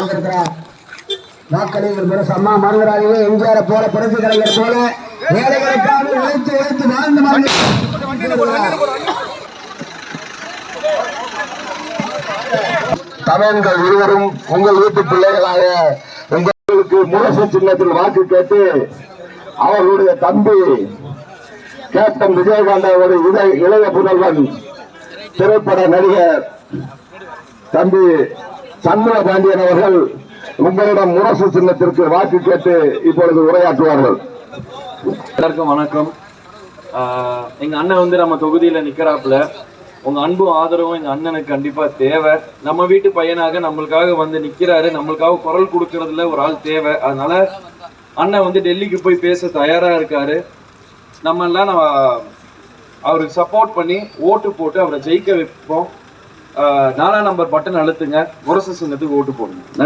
வந்திருக்கிறார். வாக்களிகள் அம்மா மறந்துடாதீங்க. எம்ஜிஆரை போல புரட்சி கலைஞர் போல ஏழைகளுக்காக உழைத்து உழைத்து வாழ்ந்து தமிழர்கள் இருவரும் உங்கள் வீட்டு பிள்ளைகளாக உங்களுக்கு முரசு சின்னத்தில் வாக்கு கேட்டு அவர்களுடைய தம்பி கேப்டன் விஜயகாந்த் அவருடைய இளைய புதல்வன் திரைப்பட நடிகர் தம்பி சண்முக பாண்டியன் அவர்கள் உங்களிடம் முரசு சின்னத்திற்கு வாக்கு கேட்டு இப்பொழுது உரையாற்றுவார்கள். எல்லாருக்கும் வணக்கம். எங்க அண்ணன் வந்து நம்ம தொகுதியில நிக்கிறாப்புல. உங்க அன்பும் ஆதரவும் எங்க அண்ணனுக்கு கண்டிப்பா தேவை. நம்ம வீட்டு பையனாக நம்மளுக்காக வந்து நிக்கிறாரு. நம்மளுக்காக குரல் கொடுக்கறதுல ஒரு ஆள் தேவை. அதனால அண்ணன் வந்து டெல்லிக்கு போய் பேச தயாரா இருக்காரு. நம்ம எல்லாம் அவருக்கு சப்போர்ட் பண்ணி ஓட்டு போட்டு அவரை ஜெயிக்க வைப்போம். 4ஆம் நம்பர் பட்டன் அழுத்துங்க. முரசு சின்னத்துக்கு ஓட்டு போடுங்க.